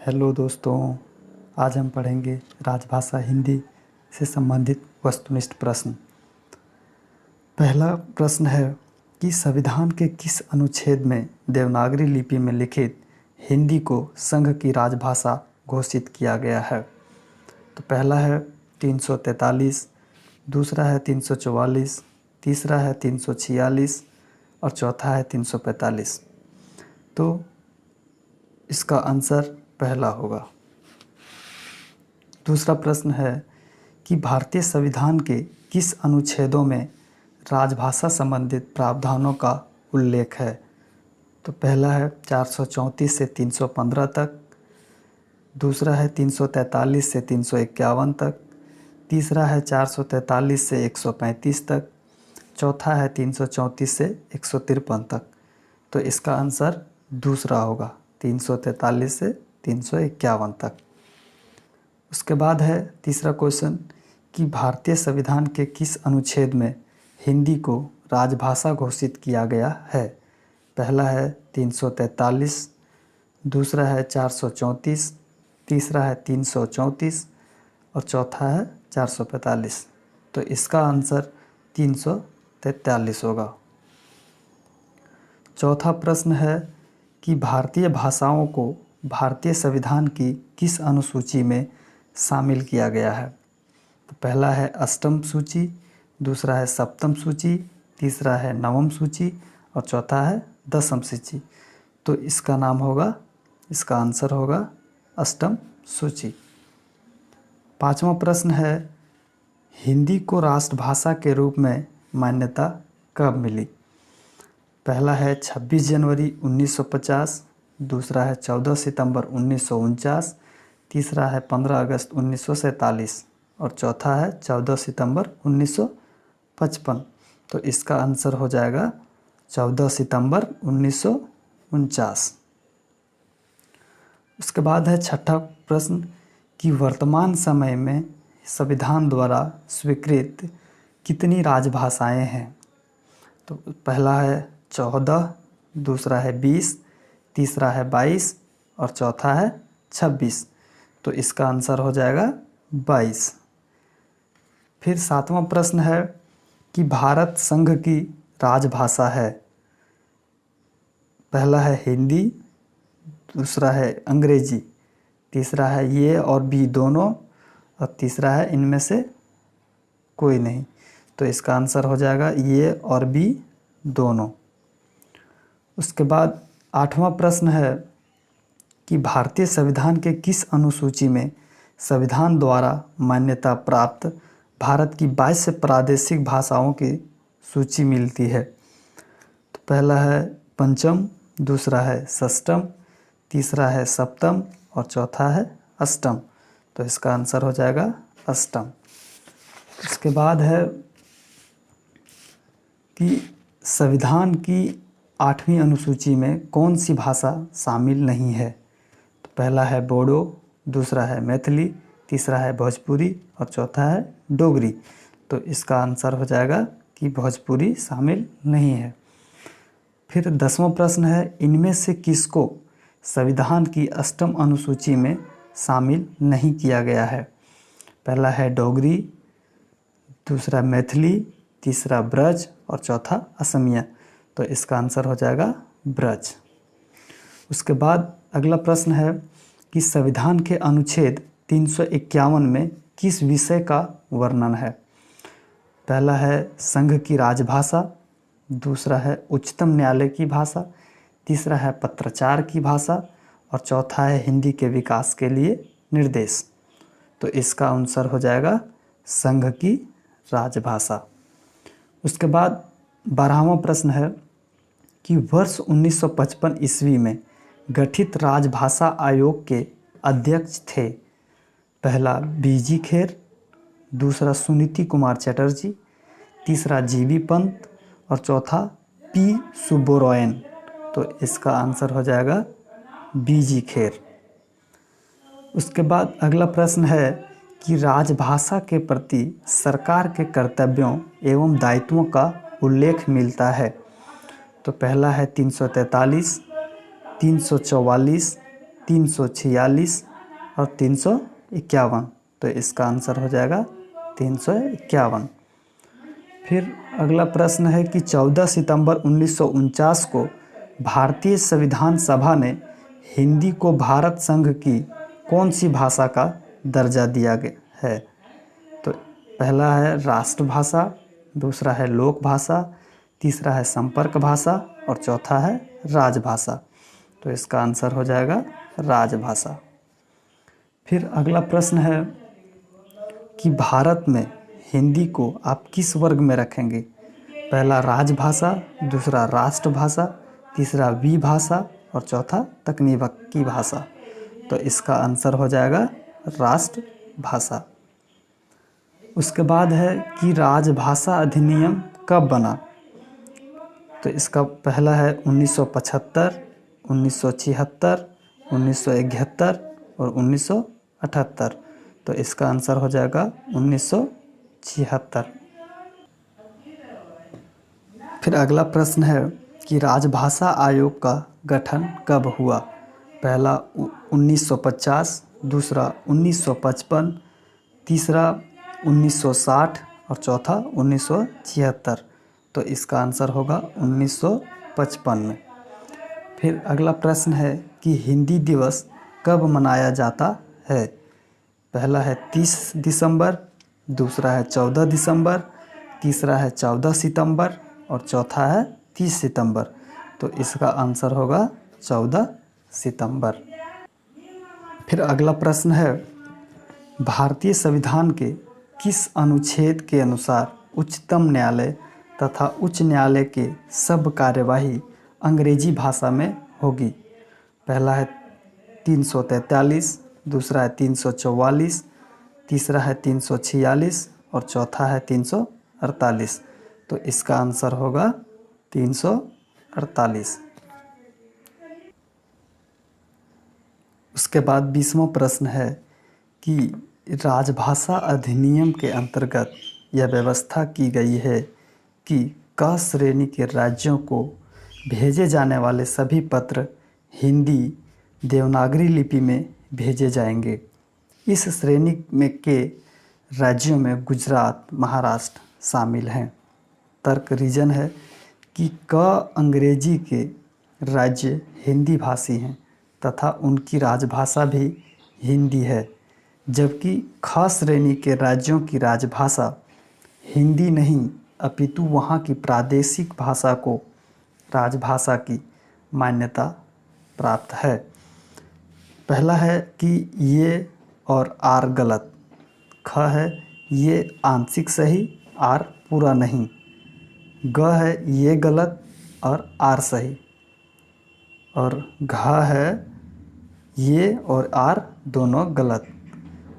Hello दोस्तों, आज हम पढ़ेंगे राजभाषा हिंदी से संबंधित वस्तुनिष्ठ प्रश्न। पहला प्रश्न है कि संविधान के किस अनुच्छेद में देवनागरी लिपि में लिखित हिंदी को संघ की राजभाषा घोषित किया गया है? तो पहला है 343, दूसरा है 344, तीसरा है 346 और चौथा है 345। तो इसका आंसर पहला होगा। दूसरा प्रश्न है कि भारतीय संविधान के किस अनुच्छेदों में राजभाषा संबंधित प्रावधानों का उल्लेख है? तो पहला है 434 से 315 तक, दूसरा है 343 से 351 तक, तीसरा है 443 से 135 तक, चौथा है 334 से 153 तक। तो इसका आंसर दूसरा होगा, 343 से 351 तक। उसके बाद है तीसरा क्वेश्चन कि भारतीय संविधान के किस अनुच्छेद में हिंदी को राजभाषा घोषित किया गया है? पहला है 343, दूसरा है 434, तीसरा है 334 और चौथा है 445। तो इसका आंसर 343 होगा। चौथा प्रश्न है कि भारतीय भाषाओं को भारतीय संविधान की किस अनुसूची में शामिल किया गया है? तो पहला है अष्टम सूची, दूसरा है सप्तम सूची, तीसरा है नवम सूची और चौथा है दसम सूची। तो इसका आंसर होगा अष्टम सूची। पांचवा प्रश्न है हिंदी को राष्ट्रभाषा के रूप में मान्यता कब मिली? पहला है 26 जनवरी 1950, दूसरा है 14 सितंबर 1949, तीसरा है 15 अगस्त 1947 और चौथा है 14 सितंबर 1955। तो इसका आंसर हो जाएगा 14 सितंबर 1949। उसके बाद है छठा प्रश्न कि वर्तमान समय में संविधान द्वारा स्वीकृत कितनी राजभाषाएं हैं? तो पहला है 14, दूसरा है 20, तीसरा है 22 और चौथा है 26। तो इसका आंसर हो जाएगा 22। फिर सातवां प्रश्न है कि भारत संघ की राजभाषा है। पहला है हिंदी, दूसरा है अंग्रेजी, तीसरा है ये और बी दोनों और तीसरा है इनमें से कोई नहीं। तो इसका आंसर हो जाएगा ये और बी दोनों। उसके बाद आठवां प्रश्न है कि भारतीय संविधान के किस अनुसूची में संविधान द्वारा मान्यता प्राप्त भारत की 22 प्रादेशिक भाषाओं की सूची मिलती है? तो पहला है पंचम, दूसरा है षष्ठम, तीसरा है सप्तम और चौथा है अष्टम। तो इसका आंसर हो जाएगा अष्टम। इसके बाद है कि संविधान की 8वीं अनुसूची में कौन सी भाषा शामिल नहीं है? तो पहला है बोडो, दूसरा है मैथिली, तीसरा है भोजपुरी और चौथा है डोगरी। तो इसका आंसर हो जाएगा कि भोजपुरी शामिल नहीं है। फिर 10वां प्रश्न है इनमें से किसको संविधान की 8वीं अनुसूची में शामिल नहीं किया गया है? पहला है डोगरी, दूसरा मैथिली, तीसरा ब्रज और चौथा असमिया। तो इसका आंसर हो जाएगा ब्रज। उसके बाद अगला प्रश्न है कि संविधान के अनुच्छेद 351 में किस विषय का वर्णन है? पहला है संघ की राजभाषा, दूसरा है उच्चतम न्यायालय की भाषा, तीसरा है पत्राचार की भाषा और चौथा है हिंदी के विकास के लिए निर्देश। तो इसका आंसर हो जाएगा संघ की राजभाषा। उसके बाद 12वां प्रश्न है कि वर्ष 1955 ईस्वी में गठित राजभाषा आयोग के अध्यक्ष थे? पहला बीजी खेर, दूसरा सुनीति कुमार चटर्जी, तीसरा जीबी पंत और चौथा पी सुब्बोरोयन। तो इसका आंसर हो जाएगा बीजी खेर। उसके बाद अगला प्रश्न है कि राजभाषा के प्रति सरकार के कर्तव्यों एवं दायित्वों का उल्लेख मिलता है? तो पहला है 343, 344, 346 और 351। तो इसका आंसर हो जाएगा 351। फिर अगला प्रश्न है कि 14 सितंबर 1949 को भारतीय संविधान सभा ने हिंदी को भारत संघ की कौन सी भाषा का दर्जा दिया गया है? तो पहला है राष्ट्रभाषा, दूसरा है लोक भाषा, तीसरा है संपर्क भाषा और चौथा है राजभाषा। तो इसका आंसर हो जाएगा राजभाषा। फिर अगला प्रश्न है कि भारत में हिंदी को आप किस वर्ग में रखेंगे? पहला राजभाषा, दूसरा राष्ट्रभाषा, तीसरा विभाषा और चौथा तकनीकी भाषा। तो इसका आंसर हो जाएगा राष्ट्रभाषा। उसके बाद है कि राजभाषा अधिनियम कब बना? तो इसका पहला है 1975, 1976, 1971 और 1978। तो इसका आंसर हो जाएगा 1976। फिर अगला प्रश्न है कि राजभाषा आयोग का गठन कब हुआ? पहला 1950, दूसरा 1955, तीसरा 1960 और चौथा 1976। तो इसका आंसर होगा 1955 में। फिर अगला प्रश्न है कि हिंदी दिवस कब मनाया जाता है? पहला है 30 दिसंबर, दूसरा है 14 दिसंबर, तीसरा है 14 सितंबर और चौथा है 30 सितंबर। तो इसका आंसर होगा 14 सितंबर। फिर अगला प्रश्न है भारतीय संविधान के किस अनुच्छेद के अनुसार उच्चतम न्यायालय तथा उच्च न्यायालय के सब कार्यवाही अंग्रेजी भाषा में होगी? पहला है 343, दूसरा है 344, तीसरा है 346 और चौथा है 348। तो इसका आंसर होगा 348। उसके बाद 20वां प्रश्न है कि राजभाषा अधिनियम के अंतर्गत यह व्यवस्था की गई है कि क श्रेणी के राज्यों को भेजे जाने वाले सभी पत्र हिंदी देवनागरी लिपि में भेजे जाएंगे। इस श्रेणी में के राज्यों में गुजरात, महाराष्ट्र शामिल हैं। तर्क रीजन है कि क अंग्रेजी के राज्य हिंदी भाषी हैं तथा उनकी राजभाषा भी हिंदी है, जबकि ख श्रेणी के राज्यों की राजभाषा हिंदी नहीं अपितु वहाँ की प्रादेशिक भाषा को राजभाषा की मान्यता प्राप्त है। पहला है कि ये और आर गलत, ख है ये आंशिक सही आर पूरा नहीं, ग है ये गलत और आर सही और घ है ये और आर दोनों गलत।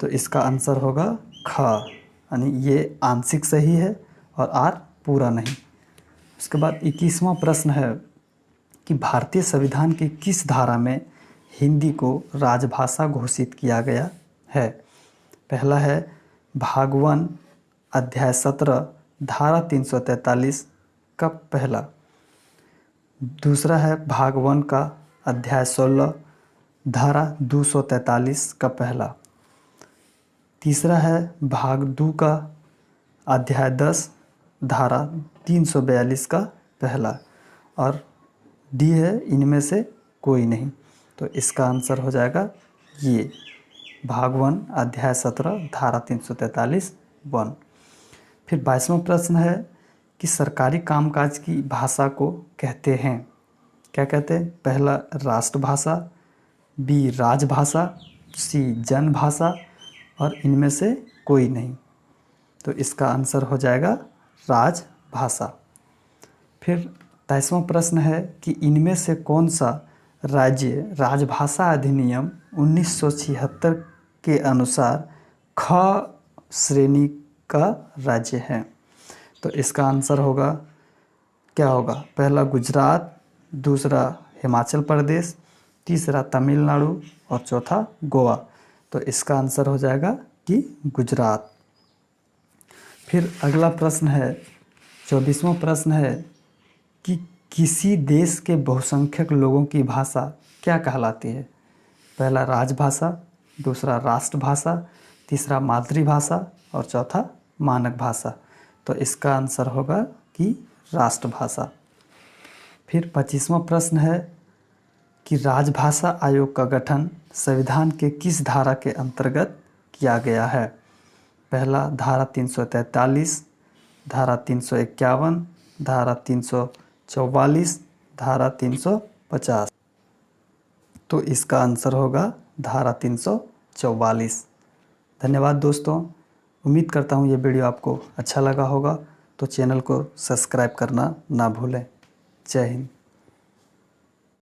तो इसका आंसर होगा ख, यानी ये आंशिक सही है और आर पूरा नहीं। उसके बाद 21वां प्रश्न है कि भारतीय संविधान की किस धारा में हिंदी को राजभाषा घोषित किया गया है? पहला है भाग 1 अध्याय 17 धारा 343 का पहला, दूसरा है भाग 1 का अध्याय 16 धारा 243 का पहला, तीसरा है भाग 2 का अध्याय 10 धारा 342 का पहला और डी है इनमें से कोई नहीं। तो इसका आंसर हो जाएगा ये भाग 1 अध्याय 17 धारा 343 1। फिर 22वां प्रश्न है कि सरकारी कामकाज की भाषा को कहते हैं, क्या कहते हैं? पहला राष्ट्रभाषा, बी राजभाषा, सी जनभाषा और इनमें से कोई नहीं। तो इसका आंसर हो जाएगा राजभाषा। फिर 23वां प्रश्न है कि इनमें से कौन सा राज्य राजभाषा अधिनियम 1976 के अनुसार ख श्रेणी का राज्य है? तो इसका आंसर होगा क्या होगा? पहला गुजरात, दूसरा हिमाचल प्रदेश, तीसरा तमिलनाडु और चौथा गोवा। तो इसका आंसर हो जाएगा कि गुजरात। फिर अगला प्रश्न है 24वां प्रश्न है कि किसी देश के बहुसंख्यक लोगों की भाषा क्या कहलाती है? पहला राजभाषा, दूसरा राष्ट्रभाषा, तीसरा मातृभाषा और चौथा मानक भाषा। तो इसका आंसर होगा कि राष्ट्रभाषा। फिर 25वां प्रश्न है कि राजभाषा आयोग का गठन संविधान के किस धारा के अंतर्गत किया गया है? पहला धारा 343, धारा 351, धारा 344, धारा 350। तो इसका आंसर होगा धारा 344। धन्यवाद दोस्तों। उम्मीद करता हूँ ये वीडियो आपको अच्छा लगा होगा, तो चैनल को सब्सक्राइब करना ना भूलें। जय हिंद।